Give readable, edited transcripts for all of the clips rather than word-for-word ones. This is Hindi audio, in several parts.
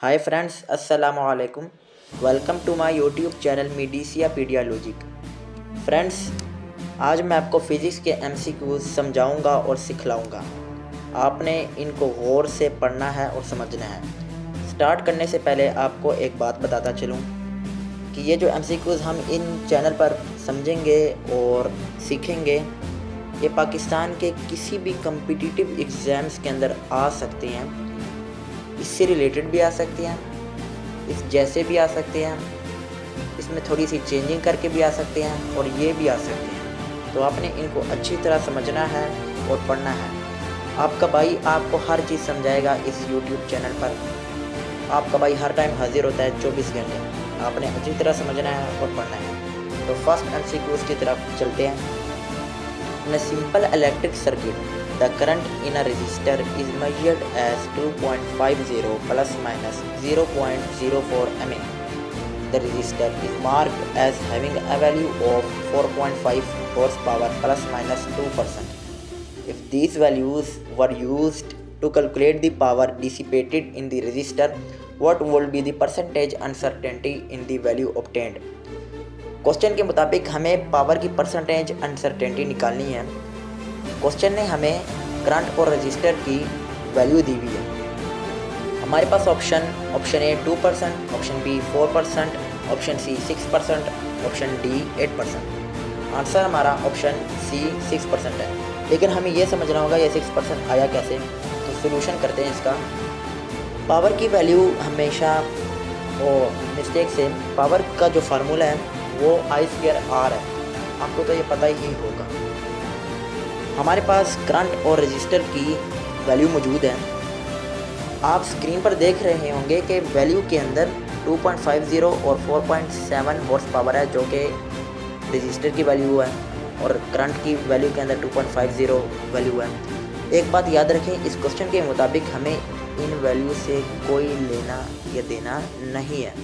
हाय फ्रेंड्स, अस्सलामु अलैकुम। Welcome to my YouTube channel मीडिसिया पीडिया लॉजिक। फ्रेंड्स, आज मैं आपको फ़िज़िक्स के एमसीक्यूज़ समझाऊंगा और सिखलाऊंगा। आपने इनको गौर से पढ़ना है और समझना है। स्टार्ट करने से पहले आपको एक बात बताता चलूं कि ये जो एमसीक्यूज़ हम इन चैनल पर समझेंगे और सीखेंगे, ये पाकिस्तान के किसी भी कम्पिटिटिव एग्ज़ाम्स के अंदर आ सकते हैं। इससे रिलेटेड भी आ सकती हैं, इस जैसे भी आ सकते हैं, इसमें थोड़ी सी चेंजिंग करके भी आ सकते हैं और ये भी आ सकते हैं। तो आपने इनको अच्छी तरह समझना है और पढ़ना है। आपका भाई आपको हर चीज़ समझाएगा इस यूट्यूब चैनल पर। आपका भाई हर टाइम हाजिर होता है 24 घंटे। आपने अच्छी तरह समझना है और पढ़ना है। तो फर्स्ट एमसीक्यूज़ की तरफ चलते हैं। In a simple electric circuit, the current in a resistor is measured as 2.50 plus minus 0.04 mA. The resistor is marked as having a value of 4.5 horsepower plus minus 2%. If these values were used to calculate the power dissipated in the resistor, what would be the percentage uncertainty in the value obtained? Question के मुताबिक हमें पावर की परसेंटेज अनसर्टेनिटी निकालनी है। क्वेश्चन ने हमें करंट और रजिस्टर की वैल्यू दी हुई है। हमारे पास option A 2%, option B 4%, option C 6%, option D 8%। Answer हमारा ऑप्शन सी 6% है। लेकिन हमें यह समझना होगा ये 6% आया कैसे। तो सोल्यूशन करते हैं इसका। पावर की वैल्यू हमेशा मिस्टेक से पावर का जो फार्मूला है वो I²R है। आपको तो ये पता ही होगा। हमारे पास करंट और रजिस्टर की वैल्यू मौजूद है। आप स्क्रीन पर देख रहे होंगे कि वैल्यू के अंदर 2.50 और 4.7 हॉर्स पावर है, जो कि रजिस्टर की वैल्यू है, और करंट की वैल्यू के अंदर 2.50 वैल्यू है। एक बात याद रखें, इस क्वेश्चन के मुताबिक हमें इन वैल्यू से कोई लेना या देना नहीं है।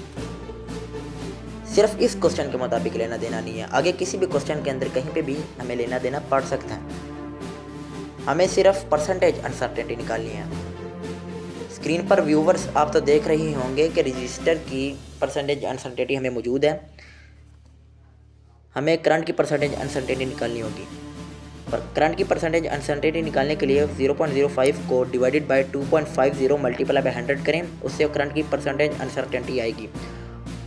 सिर्फ इस क्वेश्चन के मुताबिक लेना देना नहीं है। आगे किसी भी क्वेश्चन के अंदर कहीं पे भी हमें लेना देना पड़ सकता है। हमें सिर्फ परसेंटेज अनसर्टेनिटी निकालनी है। स्क्रीन पर व्यूवर्स आप तो देख रहे होंगे कि रजिस्टर की परसेंटेज अनसर्टेनिटी हमें मौजूद है। हमें करंट की परसेंटेज अनसर्टेनिटी निकालनी होगी। पर करंट की परसेंटेज अनसर्टेनिटी निकालने के लिए 0.05 को डिवाइडेड बाय 2.50 मल्टीप्लाई बाय 100 करें, उससे करंट की परसेंटेज अनसर्टेनिटी आएगी।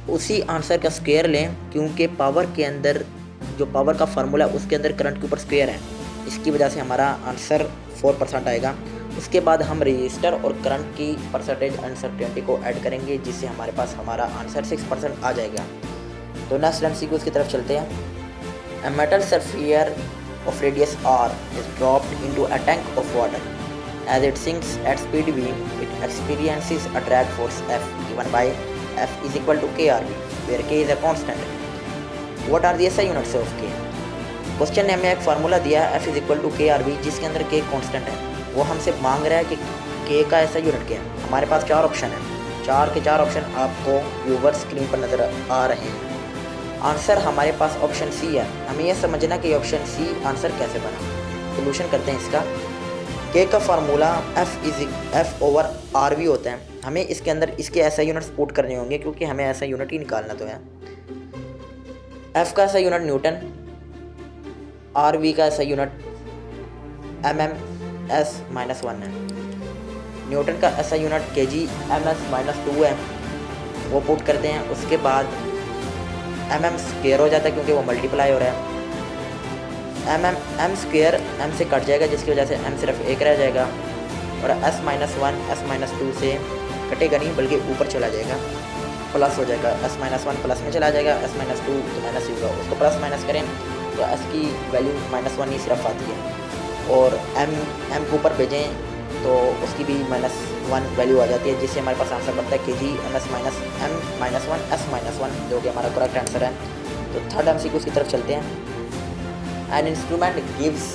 उसी आंसर का स्क्वायर लें, क्योंकि पावर के अंदर जो पावर का फार्मूला है उसके अंदर करंट के ऊपर स्क्वायर है। इसकी वजह से हमारा आंसर 4% आएगा। उसके बाद हम रजिस्टर और करंट की परसेंटेज अनसर्टेनिटी को ऐड करेंगे, जिससे हमारे पास हमारा आंसर 6% आ जाएगा। तो नेक्स्ट एमसीक्यूज़ की तरफ चलते हैं। A metal sphere of radius r is dropped into a tank of water. As it sinks at speed v, it experiences a drag force F given by F is equal to KRV, where K is a constant. What are the SI units of K? Question ने हमें एक फार्मूला दिया है F is equal to KRV, जिसके अंदर K कांस्टेंट है। वो हमसे मांग रहा है कि K का SI यूनिट क्या है। हमारे पास 4 ऑप्शन है। 4 के 4 ऑप्शन आपको व्यूवर स्क्रीन पर नज़र आ रहे हैं। आंसर हमारे पास ऑप्शन सी है। हमें यह समझना कि ऑप्शन सी आंसर कैसे बना। सोल्यूशन करते हैं इसका। के का फार्मूला F/RV होता है। हमें इसके अंदर इसके ऐसा यूनिट्स पुट करने होंगे, क्योंकि हमें ऐसा यूनिट ही निकालना तो है। F का ऐसा यूनिट न्यूटन, RV का ऐसा यूनिट mm/s-1 है। न्यूटन का ऐसा यूनिट kg/-2 है। वो पुट करते हैं। उसके बाद mm² हो जाता है, क्योंकि वो मल्टीप्लाई हो रहा है। m² m से कट जाएगा, जिसकी वजह से m सिर्फ एक रह जाएगा, और s-1 s-2 से कटेगा नहीं, बल्कि ऊपर चला जाएगा, प्लस हो जाएगा। s-1 प्लस में चला जाएगा, s-2 तो माइनस ही होगा। उसको प्लस माइनस करें तो s की वैल्यू -1 ही सिर्फ आती है, और m को ऊपर भेजें तो उसकी भी -1 वैल्यू आ जाती है, जिससे हमारे पास आंसर बनता है kg ms-m-1 s-1, जो कि हमारा करेक्ट आंसर है। तो थर्ड एमसीक्यू की तरफ चलते हैं। An instrument gives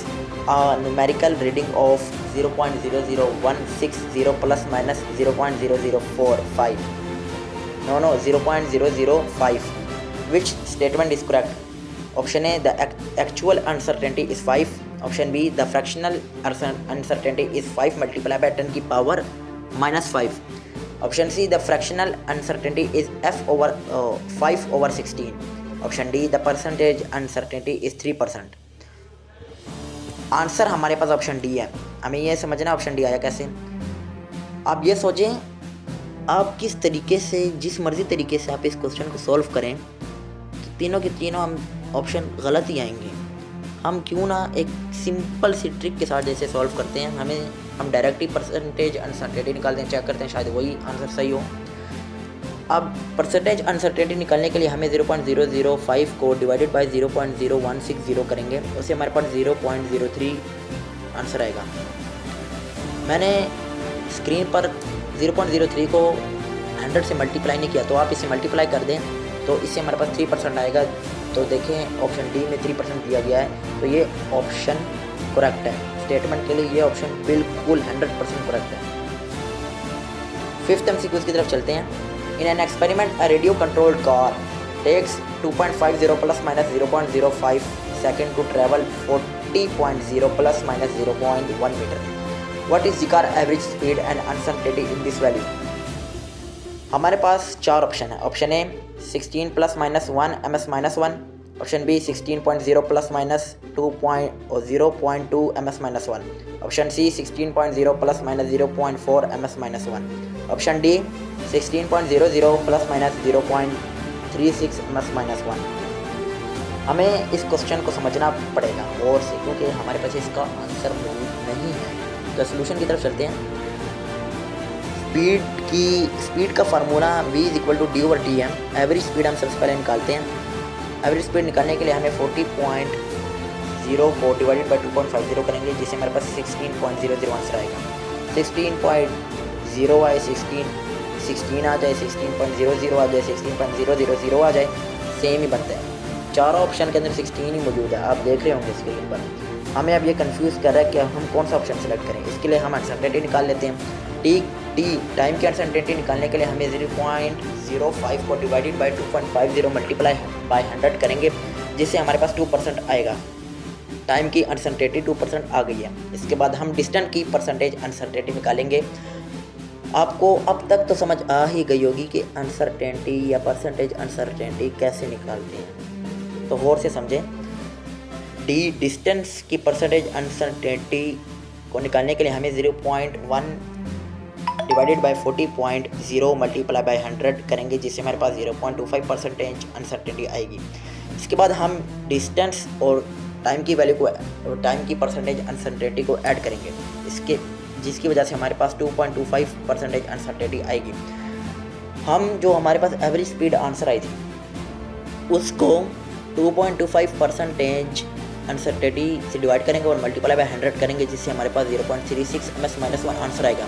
a numerical reading of 0.00160 plus minus 0.0045. No, 0.005. Which statement is correct? Option A, the actual uncertainty is 5. Option B, the fractional uncertainty is 5 multiplied by 10 की power -5. Option see the fractional uncertainty is f/5/16। Option D the percentage uncertainty is 3%। Answer हमारे पास ऑप्शन डी है। हमें ये समझना ऑप्शन डी आया कैसे। आप ये सोचें, आप किस तरीके से, जिस मर्ज़ी तरीके से आप इस क्वेश्चन को सॉल्व करें तो तीनों के तीनों हम ऑप्शन गलत ही आएंगे। हम क्यों ना एक सिंपल सी ट्रिक के साथ जैसे सॉल्व करते हैं, हम डायरेक्ट ही परसेंटेज अनसर्टेनिटी निकालते हैं, चेक करते हैं शायद वही आंसर सही हो। अब परसेंटेज अनसर्टेनिटी निकालने के लिए हमें 0.005 को डिवाइडेड बाय 0.0160 करेंगे, उससे हमारे पास 0.03 आंसर आएगा। मैंने स्क्रीन पर 0.03 को 100 से मल्टीप्लाई नहीं किया, तो आप इसे मल्टीप्लाई कर दें तो इससे हमारे पास 3% आएगा। तो देखें ऑप्शन डी में 3% दिया गया है, तो ये ऑप्शन करेक्ट है। स्टेटमेंट के लिए ये ऑप्शन बिल्कुल 100% करेक्ट है। फिफ्थ MCQ की तरफ चलते हैं। In an experiment a radio controlled car takes 2.50 ± 0.05 second to travel 40.0 ± 0.1 metre. What is the car average speed and uncertainty in this value. हमारे पास 4 ऑप्शन है। Option A 16 ± 1 ms-1, option B 16.0 ± 0.2 ms-1, option C 16.0 ± 0.4 ms-1, option D 16.00 ± 0.36 ms-1। हमें इस क्वेश्चन को समझना पड़ेगा और से, क्योंकि हमारे पास इसका आंसर मौजूद नहीं है। तो सोल्यूशन की तरफ चलते हैं। स्पीड का formula v = d/dm। Average speed हम सबसे पहले निकालते हैं। एवरेज स्पीड निकालने के लिए हमें 40.0 को डिवाइडेड बाय 2.50 करेंगे, जिससे हमारे पास 16.00 आंसर आएगा। 16.0 आए, 16 आ जाए, 16.00 आ जाए, 16.000 आ जाए, सेम ही बनता है। चारों ऑप्शन के अंदर 16 ही मौजूद है, आप देख रहे होंगे स्क्रीन पर। हमें अब ये कंफ्यूज कर रहा है कि हम कौन सा ऑप्शन सेलेक्ट करें। इसके लिए हम अनसर्टेनिटी निकाल लेते हैं। टाइम की अनसर्टेनिटी निकालने के लिए हमें 0.05 को डिवाइडेड बाय 2.50 मल्टीप्लाई बाय 100 करेंगे, जिससे हमारे पास 2% आएगा। टाइम की अनसर्टेनिटी 2% आ गई है। इसके बाद हम डिस्टेंस की परसेंटेज अनसर्टेनिटी निकालेंगे। आपको अब तक तो समझ आ ही गई होगी कि अनसर्टेनिटी या परसेंटेज अनसर्टेनिटी कैसे निकालते हैं, तो गौर से समझें। डिस्टेंस की परसेंटेज अनसर्टेनिटी को निकालने के लिए हमें 0.1 डिवाइडेड बाय 40.0 मल्टीप्लाई बाय 100 करेंगे, जिससे हमारे पास 0.25% अनसर्टेनिटी आएगी। इसके बाद हम डिस्टेंस और टाइम की वैल्यू को और टाइम की परसेंटेज अनसर्टेनिटी को ऐड करेंगे, जिसकी वजह से हमारे पास 2.25% अनसर्टेनिटी आएगी। हम जो हमारे पास एवरेज स्पीड आंसर आई थी उसको 2.25% अनसर्टेनिटी से डिवाइड करेंगे और मल्टीप्लाई बाय 100 करेंगे, जिससे हमारे पास 0.36 ms-1 आंसर आएगा।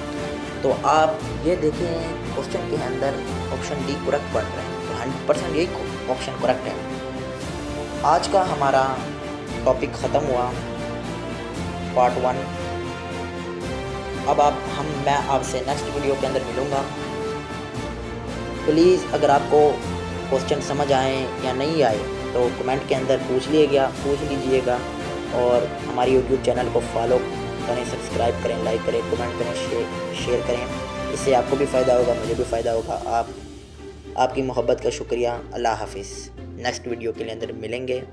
तो आप ये देखें क्वेश्चन के अंदर ऑप्शन डी करेक्ट पड़ रहा है, तो 100% यही ऑप्शन करेक्ट है। आज का हमारा टॉपिक ख़त्म हुआ, पार्ट 1। अब मैं आपसे नेक्स्ट वीडियो के अंदर मिलूँगा। प्लीज़ अगर आपको क्वेश्चन समझ आए या नहीं आए तो कमेंट के अंदर पूछ लीजिएगा और हमारी यूट्यूब चैनल को फॉलो करें, सब्सक्राइब करें, लाइक करें, कमेंट करें, शेयर करें। इससे आपको भी फ़ायदा होगा, मुझे भी फ़ायदा होगा। आपकी मोहब्बत का शुक्रिया। अल्लाह हाफिज़। नेक्स्ट वीडियो के लिए अंदर मिलेंगे।